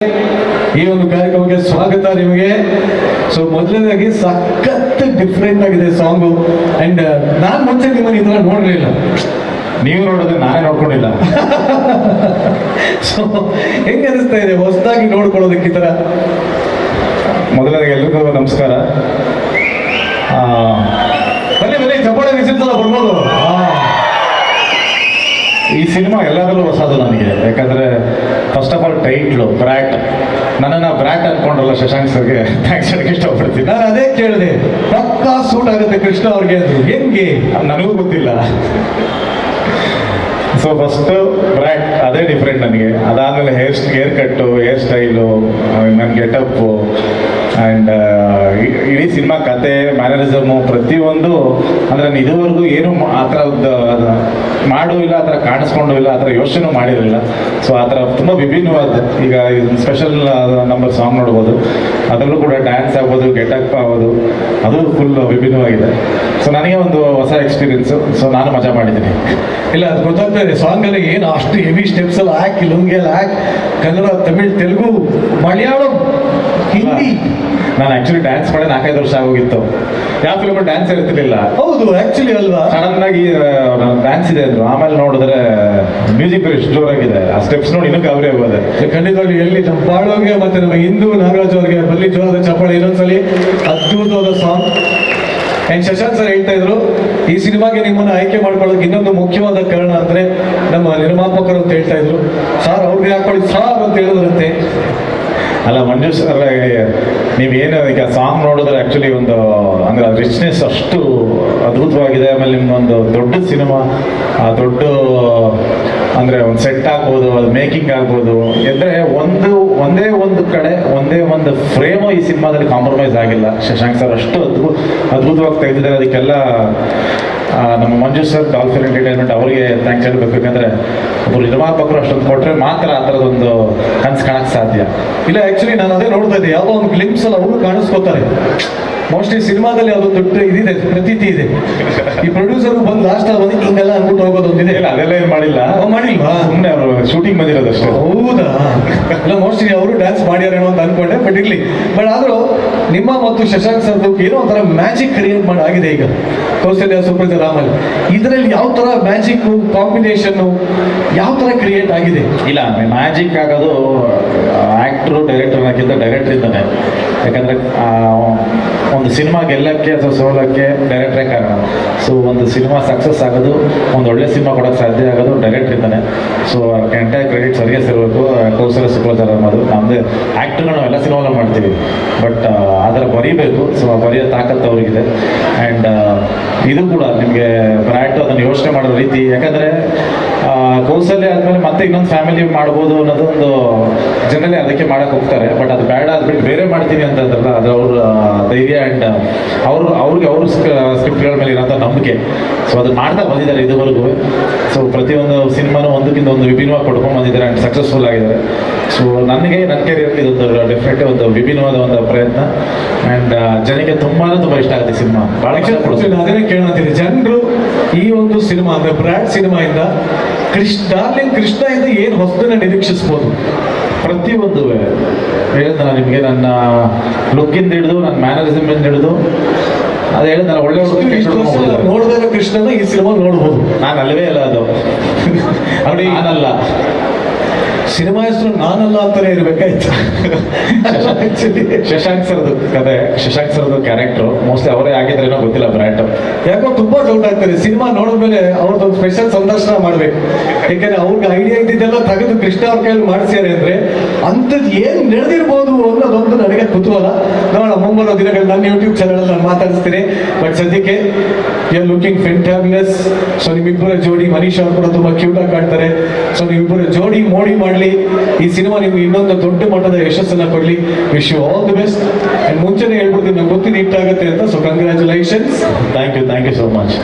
ಈ ಒಂದು ಕಾರ್ಯಕ್ರಮಕ್ಕೆ ಸ್ವಾಗತ ನಿಮಗೆ. ಸೊ ಮೊದಲನೇದಾಗಿ ಸಖತ್ ಡಿಫ್ರೆಂಟ್ ಆಗಿದೆ ಸಾಂಗು. ಅಂಡ್ ನಾನ್ ಮುಂಚೆ ನಿಮ್ಮನ್ನು ಈ ತರ ನೋಡ್ಲಿಲ್ಲ. ನೀವು ನೋಡಿದ್ರೆ ನಾನೇ ನೋಡ್ಕೊಂಡಿಲ್ಲ. ಸೊ ಹೆಂಗ ಅನಿಸ್ತಾ ಇದೆ ಹೊಸದಾಗಿ ನೋಡ್ಕೊಳ್ಳೋದಕ್ಕೆ ಈ ತರ? ಮೊದಲನೇದಾಗಿ ಎಲ್ರಿಗೂ ನಮಸ್ಕಾರ. ಬನ್ನಿ ಬನ್ನಿ, ಚಪ್ಪಾಳೆ ವಿಸಿಲ್ಸಲ್ಲ ಬರ್ಬೋದು. ಈ ಸಿನಿಮಾ ಎಲ್ಲರಲ್ಲೂ ಹೊಸದು ನನಗೆ. ಯಾಕಂದ್ರೆ first of all title brat. ನನ್ನನ್ನು ಬ್ರ್ಯಾಟ್ ಅನ್ಕೊಂಡ್ರಲ್ಲ ಶಶಾಂಕ್ ಸರ್ಗೆ ಥ್ಯಾಂಕ್ಸ್ ಹೇಳಕ್ಕೆ ಇಷ್ಟಪಡ್ತೀನಿ. ನಾನು ಅದೇ ಕೇಳಿದೆ, ಪಕ್ಕಾ ಸೂಟ್ ಆಗುತ್ತೆ ಕೃಷ್ಣ ಅವ್ರಿಗೆ ಅಂದ್ರು. ಹೆಂಗೆ ನನಗೂ ಗೊತ್ತಿಲ್ಲ. ಸೊ ಫಸ್ಟು ಬ್ರ್ಯಾಟ್, ಅದೇ ಡಿಫ್ರೆಂಟ್ ನನಗೆ. ಅದಾದಮೇಲೆ ಹೇರ್ ಕಟ್ಟು, ಹೇರ್ ಸ್ಟೈಲು, ನನ್ನ ಗೆಟಪ್ಪು ಆ್ಯಂಡ್ ಇಡೀ ಸಿನಿಮಾ ಕತೆ, ಮ್ಯಾನರಿಸಮು ಪ್ರತಿಯೊಂದು. ಅಂದರೆ ನಾನು ಇದುವರೆಗೂ ಏನು ಆ ಥರದ್ದು ಮಾಡೂ ಇಲ್ಲ, ಆ ಥರ ಕಾಣಿಸ್ಕೊಂಡು ಇಲ್ಲ, ಆ ಥರ ಯೋಚನೆ ಮಾಡಿರಲಿಲ್ಲ. ಸೊ ಆ ಥರ ತುಂಬ ವಿಭಿನ್ನವಾದ. ಈಗ ಇದೊಂದು ಸ್ಪೆಷಲ್ ನಂಬರ್ ಸಾಂಗ್ ನೋಡ್ಬೋದು, ಅದರಲ್ಲೂ ಕೂಡ ಡ್ಯಾನ್ಸ್ ಆಗ್ಬೋದು, ಗೆಟಪ್ ಆಗ್ಬೋದು, ಅದು ಫುಲ್ ವಿಭಿನ್ನವಾಗಿದೆ. ಸೊ ನನಗೆ ಒಂದು ಹೊಸ ಎಕ್ಸ್ಪೀರಿಯನ್ಸು. ಸೊ ನಾನು ಮಜಾ ಮಾಡಿದ್ದೀನಿ. ಇಲ್ಲ, ಅದು ಗೊತ್ತಾಗ್ತಾ ಇದೆ ಸಾಂಗಲ್ಲಿ ಏನು ಅಷ್ಟು ಹೆವಿ ಸ್ಟೆಪ್ಸ್ ಎಲ್ಲ ಹಾಕಿ, ಲುಂಗಿ ಎಲ್ಲ ಹಾಕಿ, ಕನ್ನಡ, ತಮಿಳ್, ತೆಲುಗು, ಮಲಯಾಳಂ, ಹಿಂದಿ. ನಾನು ಆ್ಯಕ್ಚುಲಿ ಡ್ಯಾನ್ಸ್ ಮಾಡಿ 4-5 ವರ್ಷ ಆಗೋಗಿತ್ತು. ಯಾವ ಫಿಲ್ಮಲ್ಲಿ ಡ್ಯಾನ್ಸ್ ಇರ್ತಿರ್ಲಿಲ್ಲ. ಹೌದು, ಆ್ಯಕ್ಚುಲಿ ಅಲ್ವಾ. ಸಡನ್ ಆಗಿ ಡ್ಯಾನ್ಸ್ ಇದೆ ಅಂದ್ರು. ಆಮೇಲೆ ನೋಡಿದ್ರೆ ಮ್ಯೂಸಿಕ್ ಎಷ್ಟು ಜೋರಾಗಿದೆ, ಆ ಸ್ಟೆಪ್ಸ್ ನೋಡಿ ಇನ್ನೂ ಗಾಬರಿ ಆಗೋದೆ. ಖಂಡಿತವಾಗಿ ಎಲ್ಲಿ ನಮ್ಮ ಬಾಳೋಗೆ ಮತ್ತೆ ನಮ್ಮ ಹಿಂದೂ ನಾಗರಾಜ್ ಅವ್ರಿಗೆ ಬಲ್ಲಿ ಜೋರದ ಚಪ್ಪಾಳೆ. ಇನ್ನೊಂದ್ಸಲಿ ಅದ್ಭುತವಾದ ಸಾಂಗ್. ಆ್ಯಂಡ್ ಶಶಾಂಕ್ ಸರ್ ಹೇಳ್ತಾ ಇದ್ರು, ಈ ಸಿನಿಮಾಗೆ ನಿಮ್ಮನ್ನು ಆಯ್ಕೆ ಮಾಡ್ಕೊಳ್ಳೋಕೆ ಇನ್ನೊಂದು ಮುಖ್ಯವಾದ ಕಾರಣ ಅಂದರೆ ನಮ್ಮ ನಿರ್ಮಾಪಕರು ಅಂತ ಹೇಳ್ತಾ ಇದ್ರು. ಸಾರ್ ಅವ್ರಿಗೆ ಹಾಕೊಳ್ಳಿ ಸಾರ್ ಅಂತ ಹೇಳಿದ್ರಂತೆ. ಅಲ್ಲ ಮಂಜು ಸರ್, ನೀವೇನು ಈಗ ಸಾಂಗ್ ನೋಡಿದ್ರೆ ಆ್ಯಕ್ಚುಲಿ ಒಂದು ಅಂದರೆ ಅದು ರಿಚ್ನೆಸ್ ಅಷ್ಟು ಅದ್ಭುತವಾಗಿದೆ. ಆಮೇಲೆ ನಿಮ್ಮೊಂದು ದೊಡ್ಡ ಸಿನಿಮಾ, ಆ ದೊಡ್ಡ ಅಂದರೆ ಒಂದು ಸೆಟ್ ಆಗ್ಬೋದು, ಅದು ಮೇಕಿಂಗ್ ಆಗ್ಬೋದು. ಅಂದರೆ ಒಂದೇ ಒಂದು ಕಡೆ ಒಂದೇ ಒಂದು ಫ್ರೇಮು ಈ ಸಿನಿಮಾದಲ್ಲಿ ಕಾಂಪ್ರಮೈಸ್ ಆಗಿಲ್ಲ. ಶಶಾಂಕ್ ಸರ್ ಅಷ್ಟು ಅದ್ಭುತವಾಗಿ ತೆಗೆದಿದ್ದಾರೆ. ಅದಕ್ಕೆಲ್ಲ ನಮ್ಮ ಮಂಜು ಸರ್, ಡಾಲ್ಫಿನ್ ಎಂಟರ್ಟೈನ್ಮೆಂಟ್ ಅವರಿಗೆ ಥ್ಯಾಂಕ್ಸ್ ಹೇಳಬೇಕು. ಯಾಕಂದರೆ ಒಬ್ಬರು ನಿರ್ಮಾಪಕರು ಅಷ್ಟೊಂದು ಕೊಟ್ಟರೆ ಮಾತ್ರ ಆ ಥರದೊಂದು ಕನಸು ಕಾಣಕ್ಕೆ ಸಾಧ್ಯ. ಇಲ್ಲ, ಆ್ಯಕ್ಚುಲಿ ನಾನು ಅದೇ ನೋಡ್ತಾ ಇದ್ದೆ, ಯಾವುದೋ ಒಂದು ಗ್ಲಿಮ್ಸ್ ಅಲ್ಲಿ ಅವರು ಕಾಣಿಸ್ಕೋತಾರೆ. ಮೋಸ್ಟ್ಲಿ ಸಿನಿಮಾದಲ್ಲಿ ಅದೊಂದು ದೊಡ್ಡ ಇದಿದೆ, ಪ್ರತೀತಿ ಇದೆ. ಈ ಪ್ರೊಡ್ಯೂಸರ್ ಬಂದು ಲಾಸ್ಟ್ ಅಲ್ಲಿ ಬಂದು ಹಿಂಗೆಲ್ಲ ಅಂದ್ಬಿಟ್ಟು ಹೋಗೋದೊಂದಿದೆ. ಇಲ್ಲ, ಅದೆಲ್ಲ ಏನು ಮಾಡಿಲ್ಲ. ಮಾಡಿಲ್ವಾ? ಸುಮ್ಮನೆ ಅವರು ಶೂಟಿಂಗ್ ಬಂದಿರೋದಷ್ಟೇ. ಹೌದಾ? ಇಲ್ಲ, ಮೋಸ್ಟ್ಲಿ ಅವರು ಡ್ಯಾನ್ಸ್ ಮಾಡ್ಯಾರೇನೋ ಅಂತ ಅನ್ಕೊಂಡೆ. ಬಟ್ ಇರ್ಲಿ. ಬಟ್ ಆದ್ರೂ ನಿಮ್ಮ ಮತ್ತು ಶಶಾಂಕ್ ಸರ್ದು ಏನೋ ಒಂಥರ ಮ್ಯಾಜಿಕ್ ಕ್ರಿಯೇಟ್ ಮಾಡಿ ಆಗಿದೆ ಈಗ ಕೌಸಲ್ಯ ಸುಪ್ರಜ ರಾಮಲ್ಲಿ. ಇದರಲ್ಲಿ ಯಾವ ತರ ಮ್ಯಾಜಿಕ್ ಕಾಂಬಿನೇಷನ್ ಯಾವ ತರ ಕ್ರಿಯೇಟ್ ಆಗಿದೆ? ಇಲ್ಲ, ಮ್ಯಾಜಿಕ್ ಆಗೋದು ಆ್ಯಕ್ಟ್ರು ಡೈರೆಕ್ಟರ್ನಕ್ಕಿಂತ ಡೈರೆಕ್ಟರ್ ಇದ್ದಾನೆ. ಯಾಕಂದರೆ ಒಂದು ಸಿನಿಮಾ ಗೆಲ್ಲಕ್ಕೆ ಅಥವಾ ಸೋಲಕ್ಕೆ ಡೈರೆಕ್ಟ್ರೇ ಕಾರಣ. ಸೊ ಒಂದು ಸಿನಿಮಾ ಸಕ್ಸಸ್ ಆಗೋದು, ಒಂದು ಒಳ್ಳೆ ಸಿನಿಮಾ ಕೊಡೋಕ್ಕೆ ಸಾಧ್ಯ ಆಗೋದು ಡೈರೆಕ್ಟರ್ ಇದ್ದಾನೆ. ಸೊ ಎಂಟೈರ್ ಕ್ರೆಡಿಟ್ ಸರಿಗೆ ಸೇರಬೇಕು ಕೌಸಲ್ಯ ಸುಪ್ರಜ ರಾಮ್. ಅದು ನಮ್ಮದೇ ಆ್ಯಕ್ಟ್ರನ್ನ ನಾವು ಎಲ್ಲ ಸಿನಿಮಾಗಳು ಮಾಡ್ತೀವಿ, ಬಟ್ ಅದರ ಬರೀಬೇಕು. ಸೊ ಬರೆಯೋ ತಾಕತ್ತು ಅವ್ರಿಗಿದೆ. ಆ್ಯಂಡ್ ಇದು ಕೂಡ ನಿಮಗೆ ಬ್ರ್ಯಾಟ್ ಅದನ್ನು ಯೋಚನೆ ಮಾಡೋ ರೀತಿ. ಯಾಕಂದರೆ ಕೌಸಲ್ಯ ಆದಮೇಲೆ ಮತ್ತೆ ಇನ್ನೊಂದು ಫ್ಯಾಮಿಲಿ ಮಾಡ್ಬೋದು ಅನ್ನೋದೊಂದು ಜನರೇ ಅದಕ್ಕೆ ಮಾಡೋಕ್ಕೆ ಹೋಗ್ತಾರೆ. ಬಟ್ ಅದು ಬೇಡ, ಅದ್ಬಿಟ್ಟು ಬೇರೆ ಮಾಡ್ತೀನಿ ಅಂತಂದ್ರಲ್ಲ, ಅದು ಅವ್ರ ಧೈರ್ಯ ಆ್ಯಂಡ್ ಅವ್ರ ಸ್ಕ್ರಿಪ್ಟ್ಗಳ ಮೇಲೆ ಇರೋಂಥ ನಂಬಿಕೆ. ಸೊ ಅದನ್ನು ಮಾಡ್ತಾ ಬಂದಿದ್ದಾರೆ ಇದುವರೆಗೂ. ಸೊ ಪ್ರತಿಯೊಂದು ಸಿನಿಮಾನು ಒಂದಕ್ಕಿಂತ ಒಂದು ವಿಭಿನ್ನವಾಗಿ ಕೊಡ್ಕೊಂಡು ಬಂದಿದ್ದಾರೆ ಆ್ಯಂಡ್ ಸಕ್ಸಸ್ಫುಲ್ ಆಗಿದ್ದಾರೆ. ಸೊ ನನ್ನ ಕೆರಿಯರ್ಗೆ ಇದೊಂದು ಡೆಫಿನೆಟ್ ಒಂದು ವಿಭಿನ್ನವಾದ ಒಂದು ಪ್ರಯತ್ನ. ಆ್ಯಂಡ್ ಜನಕ್ಕೆ ತುಂಬ ಇಷ್ಟ ಆಗುತ್ತೆ ಸಿನಿಮಾ. ಭಾಳ ಇಷ್ಟ ಕೊಡ್ತೀನಿ. ಅದನ್ನೇ ಕೇಳಂತೀನಿ ಜನರು ಈ ಒಂದು ಸಿನಿಮಾ ಅಂದರೆ ಬ್ರ್ಯಾಟ್ ಸಿನಿಮಾಯಿಂದ ಡಾರ್ಲಿಂಗ್ ಕೃಷ್ಣ ಇಂದ ಏನು ಹೊಸದನ್ನ ನಿರೀಕ್ಷಿಸ್ಬೋದು? ಪ್ರತಿಯೊಂದು ಹೇಳಿದ ನಿಮಗೆ, ನನ್ನ ಲುಕ್ಕಿಂದ ಹಿಡಿದು, ನನ್ನ ಮ್ಯಾನರಿಸಮಿಂದ ಹಿಡಿದು, ಅದು ಹೇಳಿದ ಒಳ್ಳೆ ನೋಡಿದಾಗ ಕೃಷ್ಣನ ಈ ಸಿನಿಮಾ ನೋಡ್ಬೋದು. ನಾನು ಅಲ್ಲವೇ ಇಲ್ಲ, ಅದು ನೋಡಿ ನಾನಲ್ಲ. ಸಿನಿಮಾ ಹೆಸರು ನಾನಲ್ಲ ಅಂತಾನೆ ಇರ್ಬೇಕಾಯ್ತು. ಶಶಾಂಕ್ ಸರ್ದು ಕತೆ, ಶಶಾಂಕ್ ಸರ್ದು ಕ್ಯಾರೆಕ್ಟರ್ ಮೋಸ್ಟ್ಲಿ ಅವರೇ ಆಗಿದ್ರೇನೋ ಗೊತ್ತಿಲ್ಲ ಬ್ರ್ಯಾಟ್. ಯಾಕೋ ತುಂಬಾ ಡೌಟ್ ಆಗ್ತದೆ ಸಿನಿಮಾ ನೋಡಿದ್ಮೇಲೆ. ಅವ್ರದ್ದೊಂದು ಸ್ಪೆಷಲ್ ಸಂದರ್ಶನ ಮಾಡ್ಬೇಕು. ಯಾಕಂದ್ರೆ ಅವ್ರಿಗೆ ಐಡಿಯಾ ಇದ್ದಿದ್ದೆಲ್ಲ ತೆಗೆದು ಕೃಷ್ಣ ಅವ್ರ ಕೈಯಲ್ಲಿ ಮಾಡಿಸ್ಯಾರೆ ಅಂದ್ರೆ ಅಂಥದ್ದು ಏನ್ ನಡೆದಿರ್ಬೋದು ಅನ್ನೋದೊಂದು ನನಗೆ ಕುತೂಹಲ. ನೋಡೋಣ ಮುಂಬರೋ ದಿನಗಳಲ್ಲಿ ನನ್ನ ಯೂಟ್ಯೂಬ್ ಚಾನಲ್ ನಾನು ಮಾತಾಡಿಸ್ತೀನಿ. ಬಟ್ ಸದ್ಯಕ್ಕೆ ಯು ಆರ್ ಲುಕಿಂಗ್ ಫೆಂಟಾಬ್ಯುಲಸ್. ಸೊ ನಿಮ್ಮಿಬ್ಬರ ಜೋಡಿ, ಮನೀಶ್ ಅವ್ರು ಕೂಡ ತುಂಬಾ ಕ್ಯೂಟ್ ಆಗಿ ಕಾಣ್ತಾರೆ. ಸೊ ನೀವಿಬ್ಬರ ಜೋಡಿ ಮೋಡಿ ಮಾಡಲಿ. ಈ ಸಿನಿಮಾ ನಿಮ್ಗೆ ಇನ್ನೊಂದು ದೊಡ್ಡ ಮಟ್ಟದ ಯಶಸ್ಸನ್ನ ಕೊಡ್ಲಿ. Wish you all the best. And ಮುಂಚೆನೆ ಹೇಳ್ಬಿಡ್ತೀನಿ, ನಂಗೆ ಗೊತ್ತಿದ್ದು ಹಿಟ್ ಆಗುತ್ತೆ ಅಂತ. So congratulations. Thank you so much.